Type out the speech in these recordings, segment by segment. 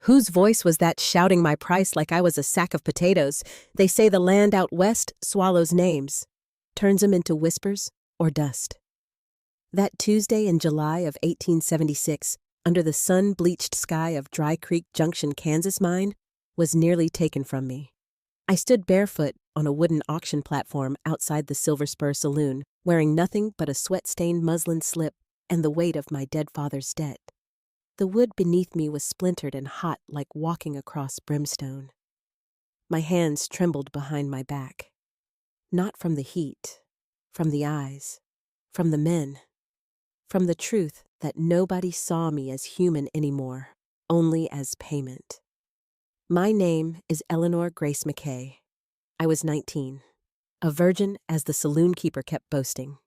Whose voice was that shouting my price like I was a sack of potatoes? They say the land out west swallows names, turns them into whispers or dust. That Tuesday in July of 1876, under the sun-bleached sky of Dry Creek Junction, Kansas mine, was nearly taken from me. I stood barefoot on a wooden auction platform outside the Silver Spur Saloon, wearing nothing but a sweat-stained muslin slip and the weight of my dead father's debt. The wood beneath me was splintered and hot like walking across brimstone. My hands trembled behind my back. Not from the heat, from the eyes, from the men, from the truth that nobody saw me as human anymore, only as payment. My name is Eleanor Grace McKay. I was 19, a virgin as the saloon keeper kept boasting,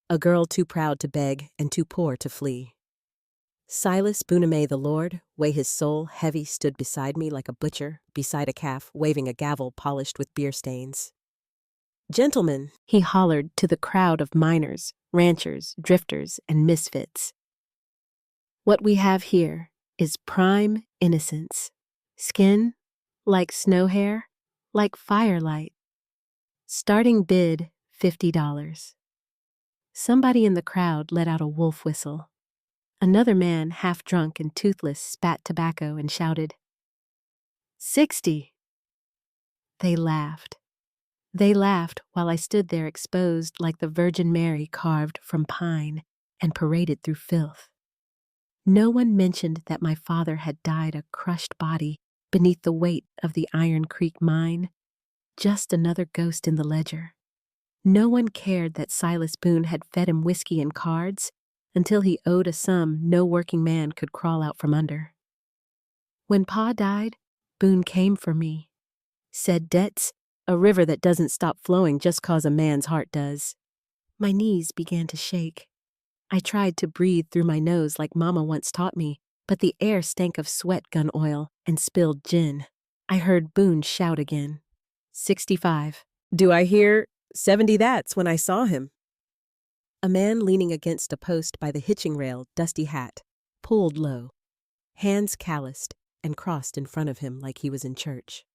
a girl too proud to beg and too poor to flee. Silas Booname the Lord, weigh his soul heavy, stood beside me like a butcher beside a calf, waving a gavel polished with beer stains. "Gentlemen," he hollered to the crowd of miners, ranchers, drifters, and misfits. "What we have here is prime innocence. Skin like snow hair, like firelight. Starting bid $50. Somebody in the crowd let out a wolf whistle. Another man, half drunk and toothless, spat tobacco and shouted, "60." They laughed. They laughed while I stood there exposed like the Virgin Mary carved from pine and paraded through filth. No one mentioned that my father had died a crushed body beneath the weight of the Iron Creek mine, just another ghost in the ledger. No one cared that Silas Boone had fed him whiskey and cards until he owed a sum no working man could crawl out from under. When Pa died, Boone came for me. Said debts, a river that doesn't stop flowing just 'cause a man's heart does. My knees began to shake. I tried to breathe through my nose like Mama once taught me, but the air stank of sweat gun oil and spilled gin. I heard Boone shout again. 65. Do I hear 70 that's when I saw him? A man leaning against a post by the hitching rail, dusty hat, pulled low, hands calloused and crossed in front of him like he was in church.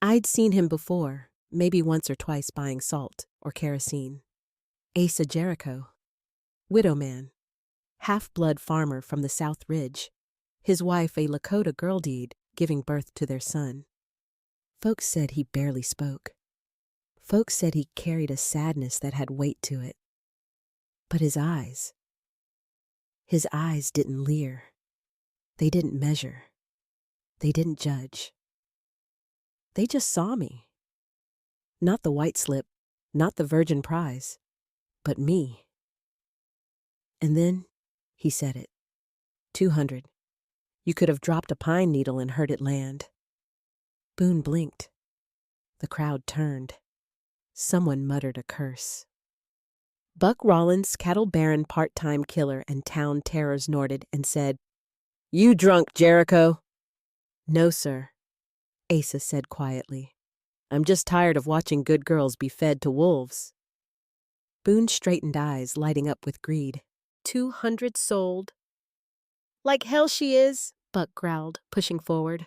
I'd seen him before, maybe once or twice buying salt or kerosene. Asa Jericho, widow man, half-blood farmer from the South Ridge, his wife a Lakota girl deed giving birth to their son. Folks said he barely spoke. Folks said he carried a sadness that had weight to it. But his eyes didn't leer. They didn't measure. They didn't judge. They just saw me. Not the white slip, not the virgin prize, but me. And then he said it. 200. You could have dropped a pine needle and heard it land. Boone blinked. The crowd turned. Someone muttered a curse. Buck Rollins, cattle baron, part-time killer, and town terror snorted and said, "You drunk, Jericho." "No, sir," Asa said quietly. "I'm just tired of watching good girls be fed to wolves." Boone's straightened eyes lighting up with greed. 200 sold. "Like hell she is," Buck growled, pushing forward.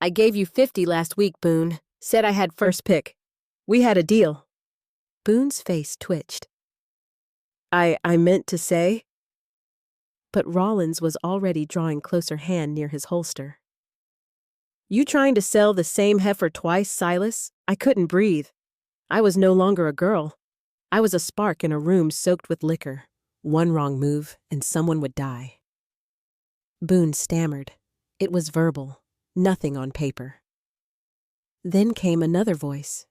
"I gave you 50 last week, Boone. Said I had first pick. We had a deal." Boone's face twitched. I meant to say." But Rollins was already drawing closer hand near his holster. "You trying to sell the same heifer twice, Silas? I couldn't breathe. I was no longer a girl. I was a spark in a room soaked with liquor. One wrong move, and someone would die." Boone stammered. It was verbal, nothing on paper. Then came another voice.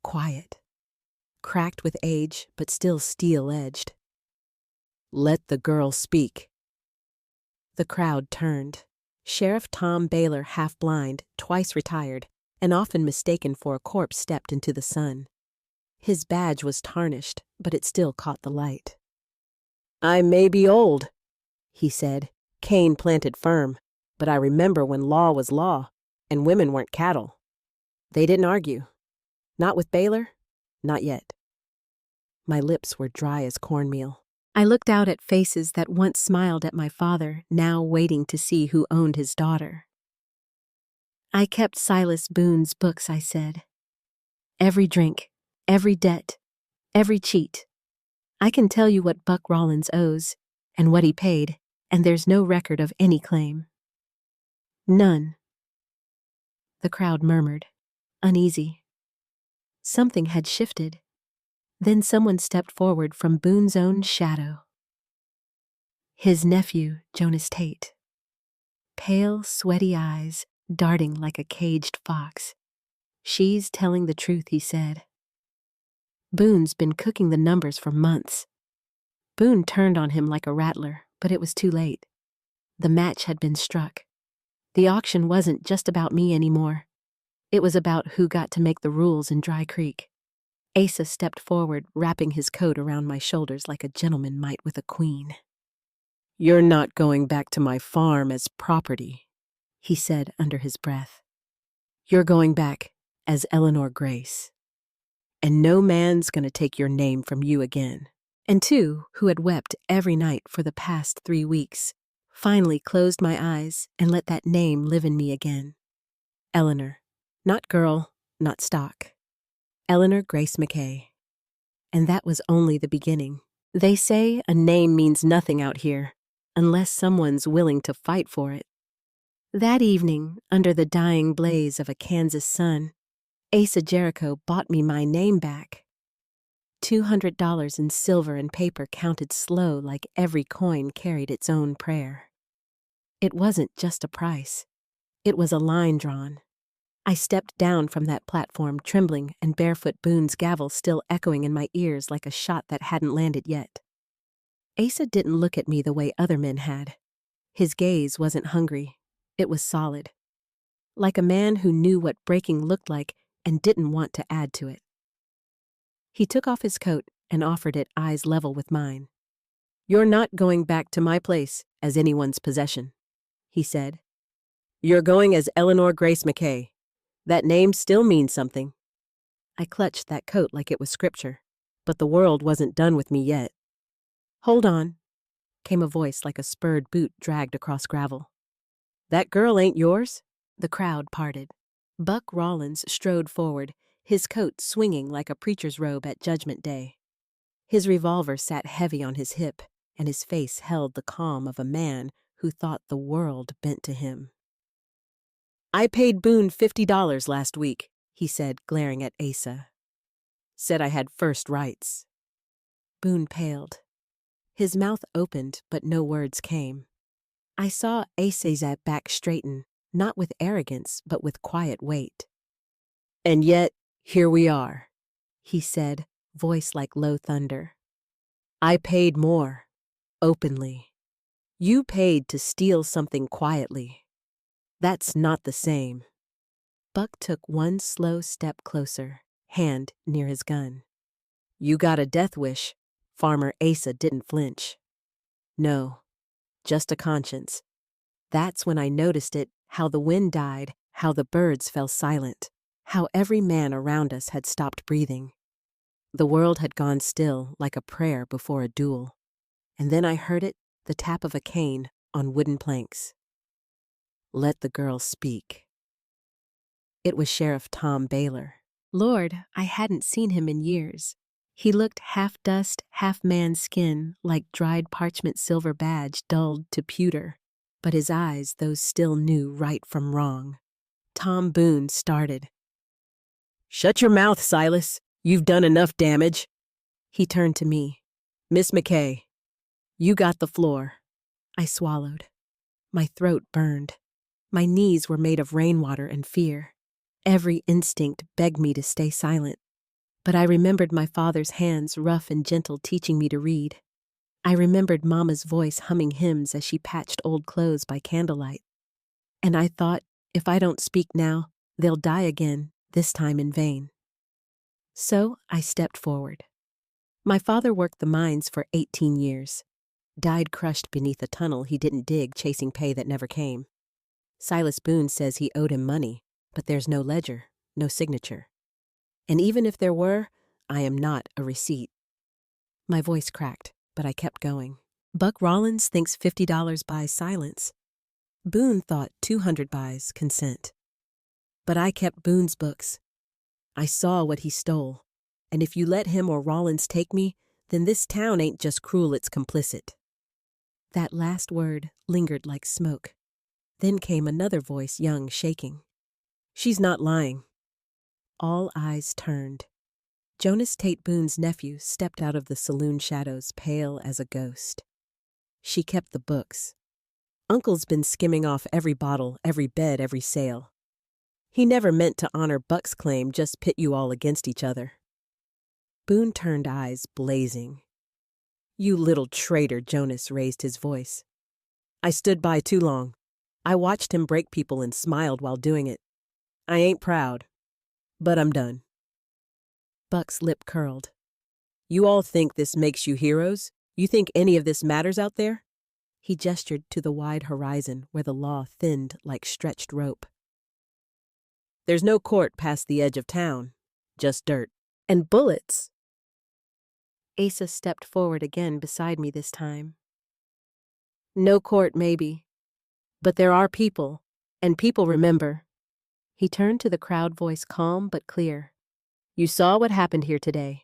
Quiet, cracked with age, but still steel-edged. "Let the girl speak." The crowd turned. Sheriff Tom Baylor, half-blind, twice retired, and often mistaken for a corpse, stepped into the sun. His badge was tarnished, but it still caught the light. "I may be old," he said, cane planted firm, "but I remember when law was law, and women weren't cattle." They didn't argue. Not with Baylor, not yet. My lips were dry as cornmeal. I looked out at faces that once smiled at my father, now waiting to see who owned his daughter. I kept Silas Boone's books, I said. Every drink, every debt, every cheat. I can tell you what Buck Rollins owes, and what he paid, and there's no record of any claim. None. The crowd murmured, uneasy. Something had shifted. Then someone stepped forward from Boone's own shadow. His nephew, Jonas Tate. Pale, sweaty eyes, darting like a caged fox. She's telling the truth, he said. Boone's been cooking the numbers for months. Boone turned on him like a rattler, but it was too late. The match had been struck. The auction wasn't just about me anymore. It was about who got to make the rules in Dry Creek. Asa stepped forward, wrapping his coat around my shoulders like a gentleman might with a queen. "You're not going back to my farm as property," he said under his breath. "You're going back as Eleanor Grace. And no man's going to take your name from you again." And two, who had wept every night for the past 3 weeks, finally closed my eyes and let that name live in me again. Eleanor. Not girl, not stock. Eleanor Grace McKay. And that was only the beginning. They say a name means nothing out here, unless someone's willing to fight for it. That evening, under the dying blaze of a Kansas sun, Asa Jericho bought me my name back. $200 in silver and paper counted slow like every coin carried its own prayer. It wasn't just a price. It was a line drawn. I stepped down from that platform trembling and barefoot Boone's gavel still echoing in my ears like a shot that hadn't landed yet. Asa didn't look at me the way other men had. His gaze wasn't hungry. It was solid. Like a man who knew what breaking looked like and didn't want to add to it. He took off his coat and offered it eyes level with mine. "You're not going back to my place as anyone's possession," he said. "You're going as Eleanor Grace McKay. That name still means something." I clutched that coat like it was scripture, but the world wasn't done with me yet. "Hold on," came a voice like a spurred boot dragged across gravel. "That girl ain't yours?" The crowd parted. Buck Rollins strode forward, his coat swinging like a preacher's robe at Judgment Day. His revolver sat heavy on his hip, and his face held the calm of a man who thought the world bent to him. "I paid Boone $50 last week," he said, glaring at Asa. "Said I had first rights." Boone paled. His mouth opened, but no words came. I saw Asa's back straighten, not with arrogance, but with quiet weight. "And yet, here we are," he said, voice like low thunder. "I paid more, openly. You paid to steal something quietly. That's not the same." Buck took one slow step closer, hand near his gun. "You got a death wish." Farmer Asa didn't flinch. "No, just a conscience." That's when I noticed it, how the wind died, how the birds fell silent, how every man around us had stopped breathing. The world had gone still like a prayer before a duel. And then I heard it, the tap of a cane on wooden planks. "Let the girl speak." It was Sheriff Tom Baylor. Lord, I hadn't seen him in years. He looked half dust, half man skin, like dried parchment silver badge dulled to pewter. But his eyes, those still knew right from wrong. Tom Boone started. "Shut your mouth, Silas. You've done enough damage." He turned to me. "Miss McKay, you got the floor." I swallowed. My throat burned. My knees were made of rainwater and fear. Every instinct begged me to stay silent. But I remembered my father's hands, rough and gentle, teaching me to read. I remembered Mama's voice humming hymns as she patched old clothes by candlelight. And I thought, if I don't speak now, they'll die again, this time in vain. So I stepped forward. My father worked the mines for 18 years. Died crushed beneath a tunnel he didn't dig, chasing pay that never came. Silas Boone says he owed him money, but there's no ledger, no signature. And even if there were, I am not a receipt. My voice cracked. but I kept going. Buck Rollins thinks $50 buys silence. Boone thought 200 buys consent. But I kept Boone's books. I saw what he stole, and if you let him or Rollins take me, then this town ain't just cruel, it's complicit. That last word lingered like smoke. Then came another voice, young, shaking. She's not lying. All eyes turned. Jonas Tate Boone's nephew stepped out of the saloon shadows, pale as a ghost. She kept the books. Uncle's been skimming off every bottle, every bed, every sale. He never meant to honor Buck's claim, just pit you all against each other. Boone turned, eyes blazing. You little traitor, Jonas raised his voice. I stood by too long. I watched him break people and smiled while doing it. I ain't proud, but I'm done. Buck's lip curled. You all think this makes you heroes? You think any of this matters out there? He gestured to the wide horizon where the law thinned like stretched rope. There's no court past the edge of town, just dirt. And bullets. Asa stepped forward again beside me this time. No court, maybe. But there are people, and people remember. He turned to the crowd, voice calm but clear. You saw what happened here today.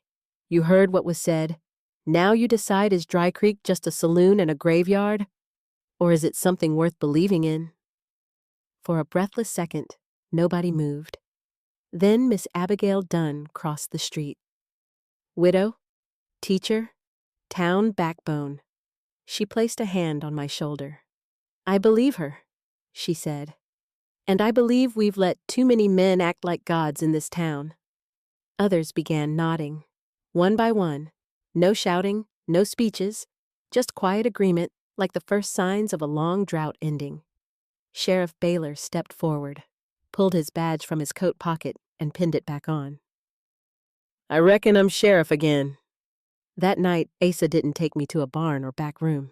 You heard what was said. Now you decide, is Dry Creek just a saloon and a graveyard? Or is it something worth believing in? For a breathless second, nobody moved. Then Miss Abigail Dunn crossed the street. Widow, teacher, town backbone. She placed a hand on my shoulder. I believe her, she said. And I believe we've let too many men act like gods in this town. Others began nodding, one by one. No shouting, no speeches, just quiet agreement like the first signs of a long drought ending. Sheriff Baylor stepped forward, pulled his badge from his coat pocket, and pinned it back on. I reckon I'm sheriff again. That night, Asa didn't take me to a barn or back room.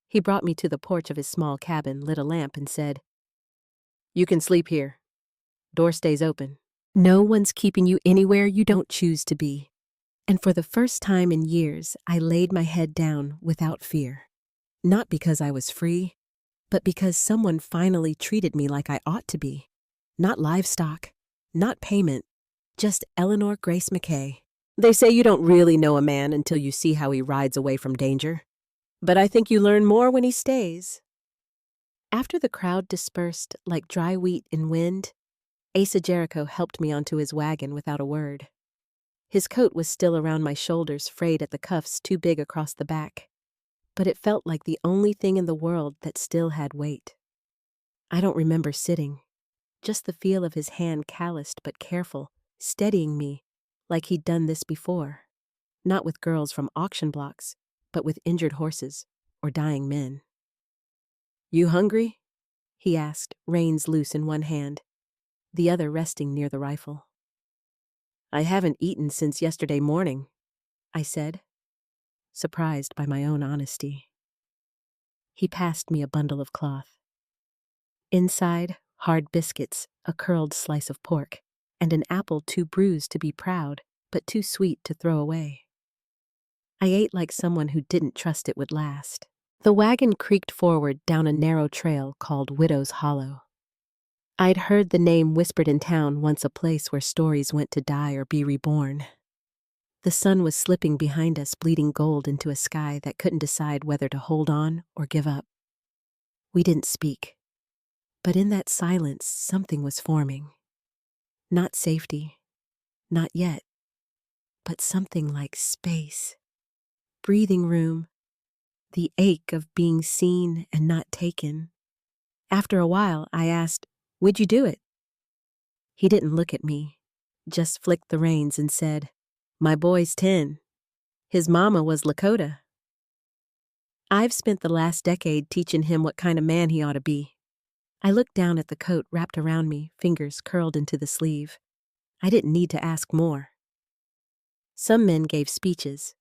He brought me to the porch of his small cabin, lit a lamp, and said, You can sleep here. Door stays open. No one's keeping you anywhere you don't choose to be. And for the first time in years, I laid my head down without fear. Not because I was free, but because someone finally treated me like I ought to be. Not livestock, not payment, just Eleanor Grace McKay. They say you don't really know a man until you see how he rides away from danger. But I think you learn more when he stays. After the crowd dispersed like dry wheat in wind, Asa Jericho helped me onto his wagon without a word. His coat was still around my shoulders, frayed at the cuffs too big across the back. But it felt like the only thing in the world that still had weight. I don't remember sitting, just the feel of his hand, calloused but careful, steadying me like he'd done this before. Not with girls from auction blocks, but with injured horses or dying men. You hungry? He asked, reins loose in one hand, the other resting near the rifle. I haven't eaten since yesterday morning, I said, surprised by my own honesty. He passed me a bundle of cloth. Inside, hard biscuits, a curled slice of pork, and an apple too bruised to be proud, but too sweet to throw away. I ate like someone who didn't trust it would last. The wagon creaked forward down a narrow trail called Widow's Hollow. I'd heard the name whispered in town, once a place where stories went to die or be reborn. The sun was slipping behind us, bleeding gold into a sky that couldn't decide whether to hold on or give up. We didn't speak, but in that silence something was forming. Not safety, not yet, but something like space, breathing room, the ache of being seen and not taken. After a while, I asked, Would you do it? He didn't look at me, just flicked the reins and said, My boy's 10. His mama was Lakota. I've spent the last decade teaching him what kind of man he ought to be. I looked down at the coat wrapped around me, fingers curled into the sleeve. I didn't need to ask more. Some men gave speeches.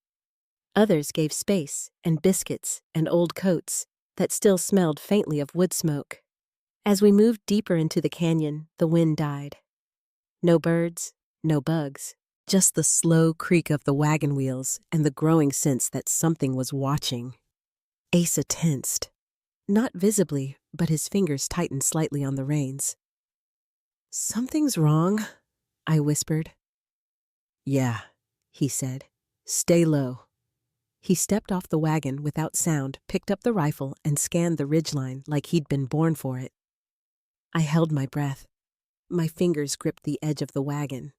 Others gave space and biscuits and old coats that still smelled faintly of wood smoke. As we moved deeper into the canyon, the wind died. No birds, no bugs, Just the slow creak of the wagon wheels and the growing sense that something was watching. Asa tensed. Not visibly, but his fingers tightened slightly on the reins. "Something's wrong," I whispered. "Yeah," he said. "Stay low." He stepped off the wagon without sound, picked up the rifle, and scanned the ridgeline like he'd been born for it. I held my breath. My fingers gripped the edge of the wagon.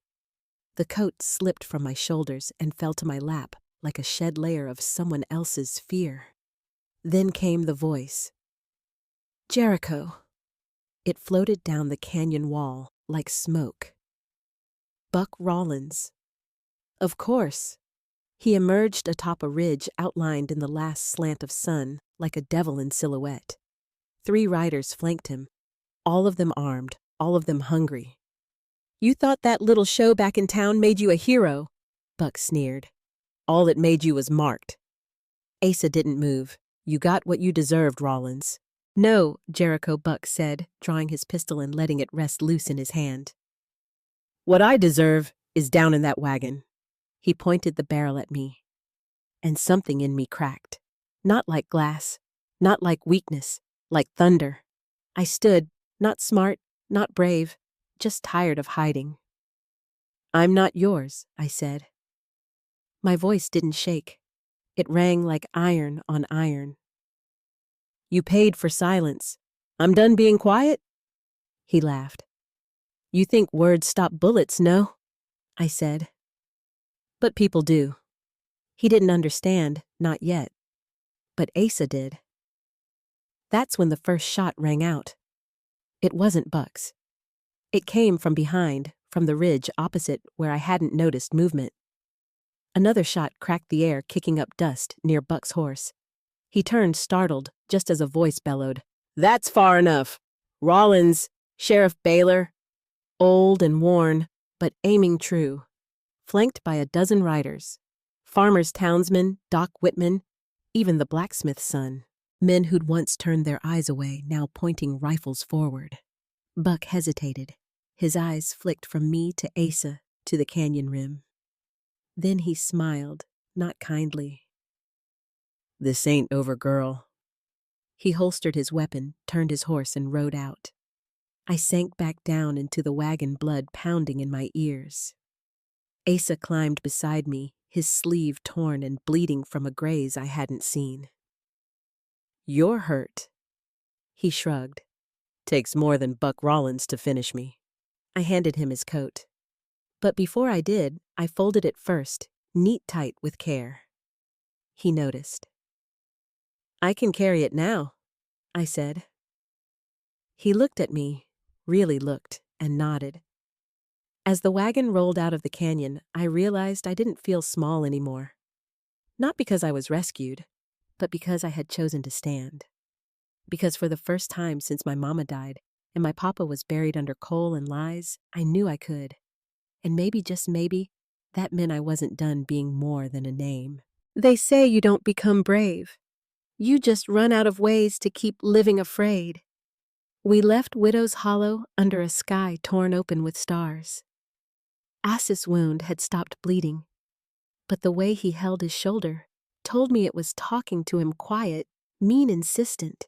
The coat slipped from my shoulders and fell to my lap like a shed layer of someone else's fear. Then came the voice. "Jericho." It floated down the canyon wall like smoke. Buck Rollins. Of course. He emerged atop a ridge outlined in the last slant of sun like a devil in silhouette. 3 riders flanked him, all of them armed, all of them hungry. "You thought that little show back in town made you a hero," Buck sneered. "All it made you was marked." Asa didn't move. "You got what you deserved, Rollins." "No," Jericho Buck said, drawing his pistol and letting it rest loose in his hand. "What I deserve is down in that wagon." He pointed the barrel at me. And something in me cracked. Not like glass, not like weakness, like thunder. I stood, not smart, not brave, just tired of hiding. "I'm not yours," I said. My voice didn't shake. It rang like iron on iron. "You paid for silence. I'm done being quiet?" He laughed. "You think words stop bullets, no?" I said. "But people do." He didn't understand, not yet. But Asa did. That's when the first shot rang out. It wasn't Buck's. It came from behind, from the ridge opposite where I hadn't noticed movement. Another shot cracked the air, kicking up dust near Buck's horse. He turned, startled, just as a voice bellowed, "That's far enough. Rollins, Sheriff Baylor." Old and worn, but aiming true. Flanked by a dozen riders. Farmer's townsmen, Doc Whitman, even the blacksmith's son. Men who'd once turned their eyes away, now pointing rifles forward. Buck hesitated. His eyes flicked from me to Asa, to the canyon rim. Then he smiled, not kindly. "This ain't over, girl." He holstered his weapon, turned his horse, and rode out. I sank back down into the wagon, blood pounding in my ears. Asa climbed beside me, his sleeve torn and bleeding from a graze I hadn't seen. "You're hurt." He shrugged. "Takes more than Buck Rollins to finish me." I handed him his coat. But before I did, I folded it first, neat tight with care. He noticed. "I can carry it now," I said. He looked at me, really looked, and nodded. As the wagon rolled out of the canyon, I realized I didn't feel small anymore. Not because I was rescued, but because I had chosen to stand. Because for the first time since my mama died, and my papa was buried under coal and lies, I knew I could. And maybe, just maybe, that meant I wasn't done being more than a name. They say you don't become brave. You just run out of ways to keep living afraid. We left Widow's Hollow under a sky torn open with stars. As's wound had stopped bleeding, but the way he held his shoulder told me it was talking to him quiet, mean, insistent.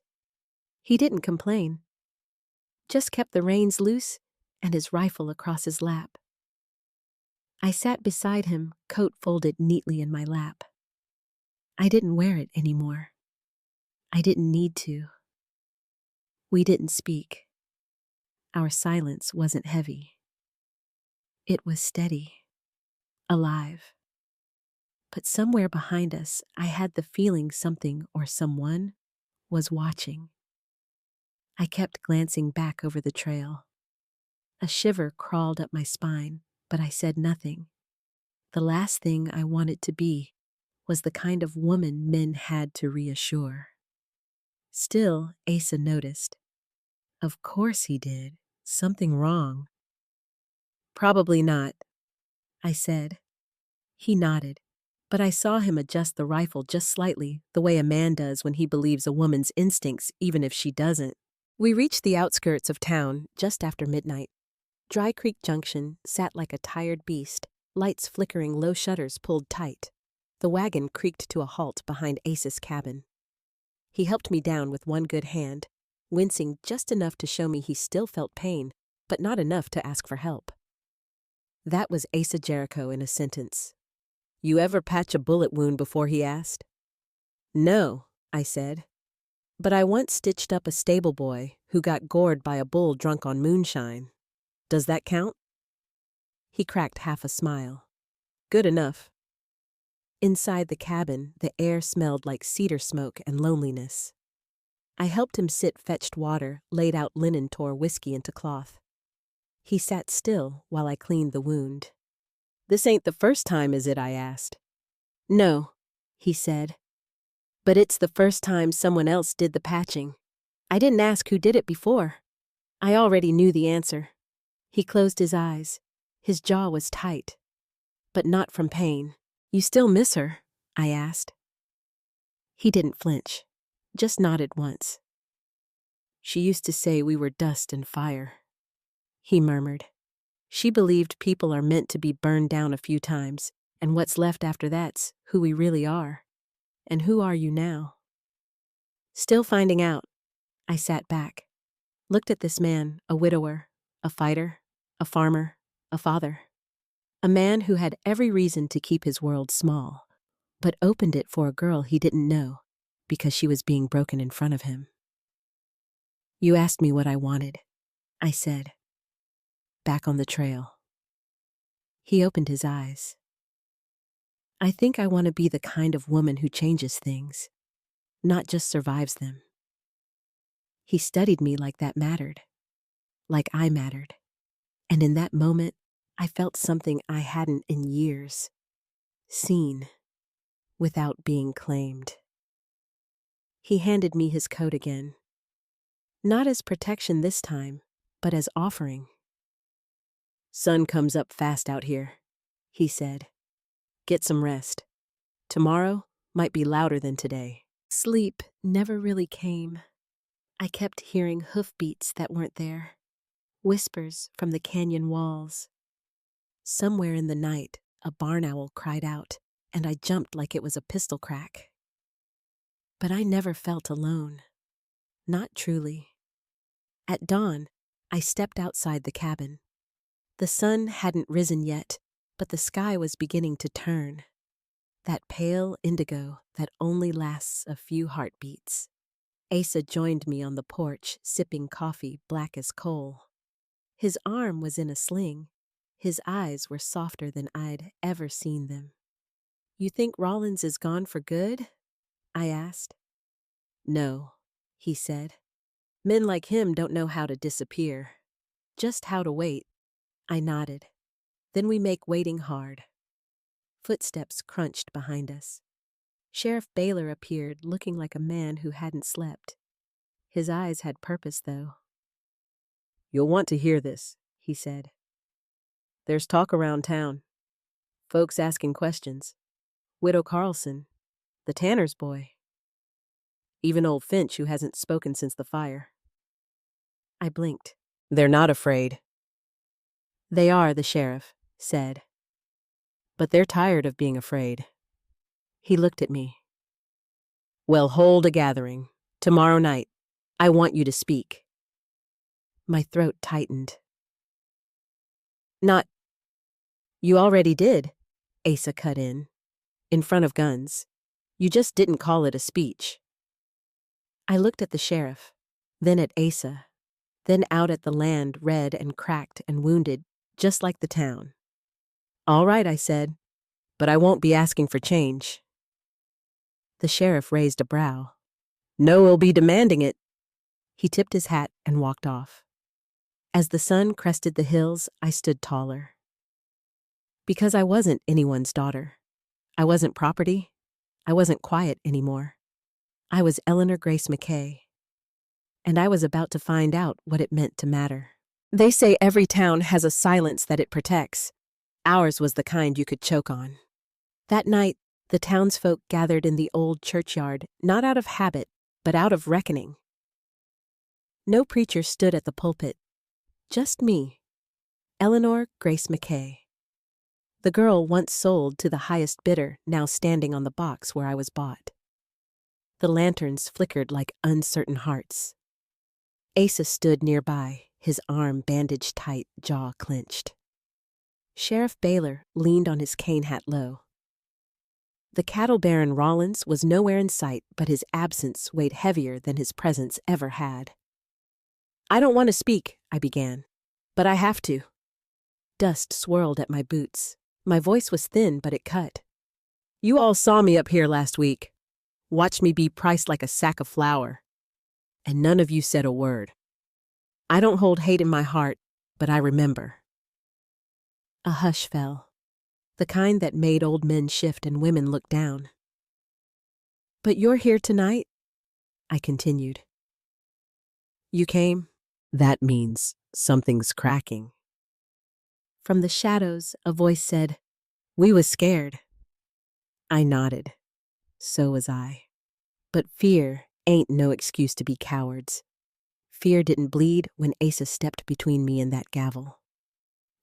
He didn't complain, just kept the reins loose and his rifle across his lap. I sat beside him, coat folded neatly in my lap. I didn't wear it anymore. I didn't need to. We didn't speak. Our silence wasn't heavy. It was steady, alive. But somewhere behind us, I had the feeling something or someone was watching. I kept glancing back over the trail. A shiver crawled up my spine, but I said nothing. The last thing I wanted to be was the kind of woman men had to reassure. Still, Asa noticed. Of course he did. Something wrong. "Probably not," I said. He nodded, but I saw him adjust the rifle just slightly, the way a man does when he believes a woman's instincts, even if she doesn't. We reached the outskirts of town just after midnight. Dry Creek Junction sat like a tired beast, lights flickering, low shutters pulled tight. The wagon creaked to a halt behind Ace's cabin. He helped me down with one good hand, wincing just enough to show me he still felt pain, but not enough to ask for help. That was Asa Jericho in a sentence. "You ever patch a bullet wound before?" he asked. "No," I said. "But I once stitched up a stable boy who got gored by a bull drunk on moonshine. Does that count?" He cracked half a smile. "Good enough." Inside the cabin, the air smelled like cedar smoke and loneliness. I helped him sit, fetched water, laid out linen, tore whiskey into cloth. He sat still while I cleaned the wound. "This ain't the first time, is it?" I asked. "No," he said. "But it's the first time someone else did the patching. I didn't ask who did it before. I already knew the answer." He closed his eyes. His jaw was tight, but not from pain. "You still miss her?" I asked. He didn't flinch, just nodded once. "She used to say we were dust and fire," he murmured. "She believed people are meant to be burned down a few times, and what's left after that's who we really are. And who are you now?" Still finding out, I sat back, looked at this man, a widower, a fighter, a farmer, a father. A man who had every reason to keep his world small, but opened it for a girl he didn't know because she was being broken in front of him. "You asked me what I wanted," I said. "Back on the trail." He opened his eyes. "I think I want to be the kind of woman who changes things, not just survives them." He studied me like that mattered, like I mattered. And in that moment, I felt something I hadn't in years. Seen, without being claimed. He handed me his coat again. Not as protection this time, but as offering. "Sun comes up fast out here," he said. "Get some rest. Tomorrow might be louder than today." Sleep never really came. I kept hearing hoofbeats that weren't there, whispers from the canyon walls. Somewhere in the night, a barn owl cried out, and I jumped like it was a pistol crack. But I never felt alone. Not truly. At dawn, I stepped outside the cabin. The sun hadn't risen yet, but the sky was beginning to turn. That pale indigo that only lasts a few heartbeats. Asa joined me on the porch, sipping coffee black as coal. His arm was in a sling. His eyes were softer than I'd ever seen them. "You think Rollins is gone for good?" I asked. "No," he said. "Men like him don't know how to disappear. Just how to wait." I nodded. "Then we make waiting hard." Footsteps crunched behind us. Sheriff Baylor appeared, looking like a man who hadn't slept. His eyes had purpose, though. "You'll want to hear this," he said. "There's talk around town. Folks asking questions. Widow Carlson, the tanner's boy. Even old Finch, who hasn't spoken since the fire." I blinked. "They're not afraid." "They are," the sheriff said. "But they're tired of being afraid." He looked at me. "Well, hold a gathering. Tomorrow night. I want you to speak." My throat tightened. "Not—" "You already did," Asa cut in front of guns. "You just didn't call it a speech." I looked at the sheriff, then at Asa, then out at the land, red and cracked and wounded, just like the town. "All right," I said, "but I won't be asking for change." The sheriff raised a brow. "No, we'll be demanding it." He tipped his hat and walked off. As the sun crested the hills, I stood taller. Because I wasn't anyone's daughter. I wasn't property. I wasn't quiet anymore. I was Eleanor Grace McKay. And I was about to find out what it meant to matter. They say every town has a silence that it protects. Ours was the kind you could choke on. That night, the townsfolk gathered in the old churchyard, not out of habit, but out of reckoning. No preacher stood at the pulpit. Just me, Eleanor Grace McKay. The girl once sold to the highest bidder, now standing on the box where I was bought. The lanterns flickered like uncertain hearts. Asa stood nearby, his arm bandaged tight, jaw clenched. Sheriff Baylor leaned on his cane hat low. The cattle baron Rollins was nowhere in sight, but his absence weighed heavier than his presence ever had. "I don't want to speak," I began, "but I have to." Dust swirled at my boots. My voice was thin, but it cut. "You all saw me up here last week. Watched me be priced like a sack of flour. And none of you said a word. I don't hold hate in my heart, but I remember." A hush fell, the kind that made old men shift and women look down. "But you're here tonight," I continued. "You came? That means something's cracking." From the shadows, a voice said, "We was scared." I nodded. So was I. But fear ain't no excuse to be cowards. Fear didn't bleed when Asa stepped between me and that gavel.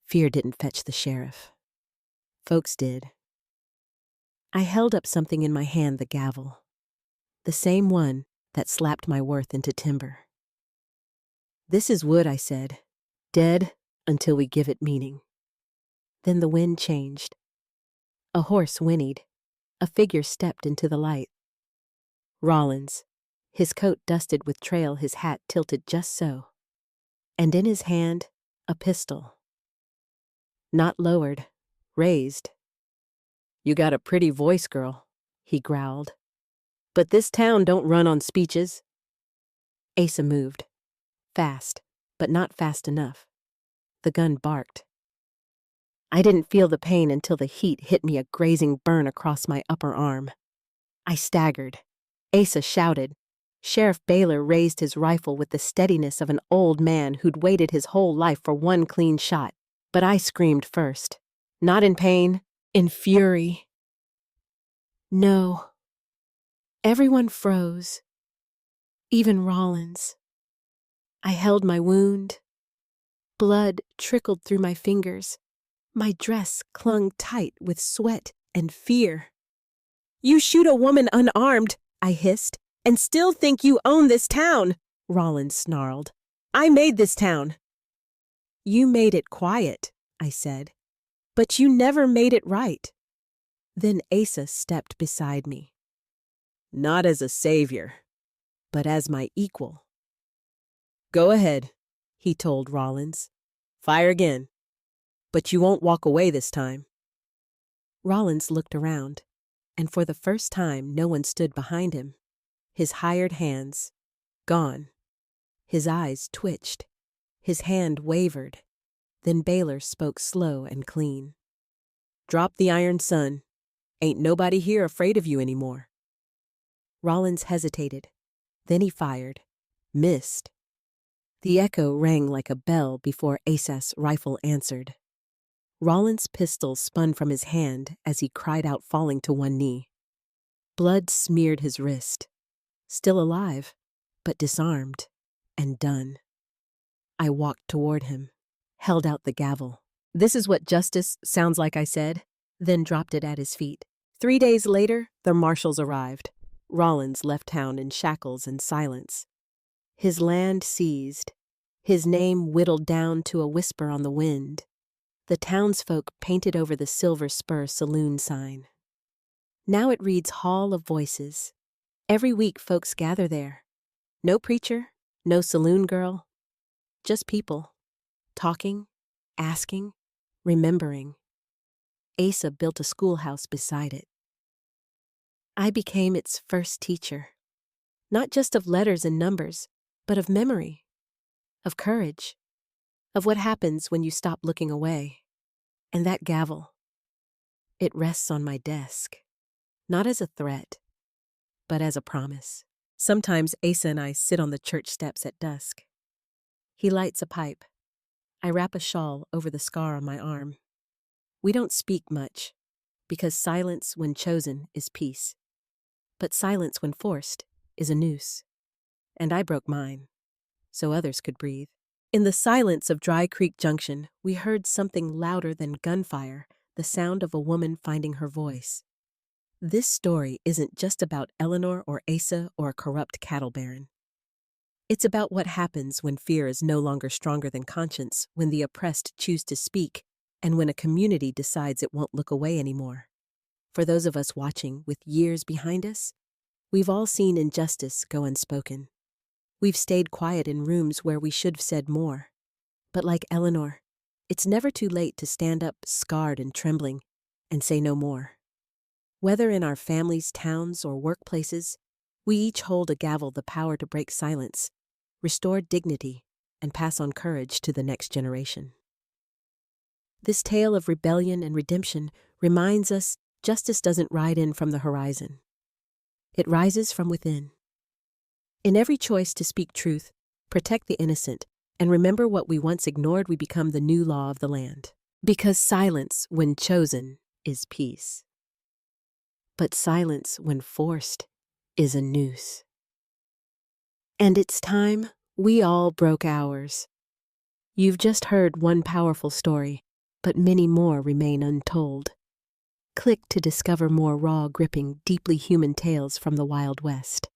Fear didn't fetch the sheriff. Folks did. I held up something in my hand, the gavel. The same one that slapped my worth into timber. "This is wood," I said. "Dead until we give it meaning." Then the wind changed. A horse whinnied. A figure stepped into the light. Rollins, his coat dusted with trail, his hat tilted just so. And in his hand, a pistol. Not lowered, raised. "You got a pretty voice, girl," he growled. "But this town don't run on speeches." Asa moved. Fast, but not fast enough. The gun barked. I didn't feel the pain until the heat hit me, a grazing burn across my upper arm. I staggered. Asa shouted. Sheriff Baylor raised his rifle with the steadiness of an old man who'd waited his whole life for one clean shot. But I screamed first. Not in pain, in fury. No. Everyone froze. Even Rollins. I held my wound. Blood trickled through my fingers. My dress clung tight with sweat and fear. "You shoot a woman unarmed," I hissed, "and still think you own this town," Rollins snarled. "I made this town." "You made it quiet," I said, "but you never made it right." Then Asa stepped beside me. Not as a savior, but as my equal. "Go ahead," he told Rollins. "Fire again. But you won't walk away this time." Rollins looked around, and for the first time no one stood behind him. His hired hands, gone. His eyes twitched. His hand wavered. Then Baylor spoke slow and clean. "Drop the iron, son. Ain't nobody here afraid of you anymore." Rollins hesitated. Then he fired. Missed. The echo rang like a bell before Asa's rifle answered. Rollins' pistol spun from his hand as he cried out, falling to one knee. Blood smeared his wrist. Still alive, but disarmed and done. I walked toward him, held out the gavel. "This is what justice sounds like," I said, then dropped it at his feet. 3 days later, the marshals arrived. Rollins left town in shackles and silence. His land seized, his name whittled down to a whisper on the wind. The townsfolk painted over the Silver Spur saloon sign. Now it reads Hall of Voices. Every week folks gather there. No preacher, no saloon girl, just people, talking, asking, remembering. Asa built a schoolhouse beside it. I became its first teacher, not just of letters and numbers, but of memory, of courage, of what happens when you stop looking away. And that gavel, it rests on my desk, not as a threat, but as a promise. Sometimes Asa and I sit on the church steps at dusk. He lights a pipe. I wrap a shawl over the scar on my arm. We don't speak much, because silence when chosen is peace. But silence when forced is a noose. And I broke mine, so others could breathe. In the silence of Dry Creek Junction, we heard something louder than gunfire, the sound of a woman finding her voice. This story isn't just about Eleanor or Asa or a corrupt cattle baron. It's about what happens when fear is no longer stronger than conscience, when the oppressed choose to speak, and when a community decides it won't look away anymore. For those of us watching with years behind us, we've all seen injustice go unspoken. We've stayed quiet in rooms where we should have said more. But like Eleanor, it's never too late to stand up, scarred and trembling, and say no more. Whether in our families, towns, or workplaces, we each hold a gavel the power to break silence, restore dignity, and pass on courage to the next generation. This tale of rebellion and redemption reminds us justice doesn't ride in from the horizon. It rises from within. In every choice to speak truth, protect the innocent, and remember what we once ignored, we become the new law of the land. Because silence, when chosen, is peace. But silence, when forced, is a noose. And it's time we all broke ours. You've just heard one powerful story, but many more remain untold. Click to discover more raw, gripping, deeply human tales from the Wild West.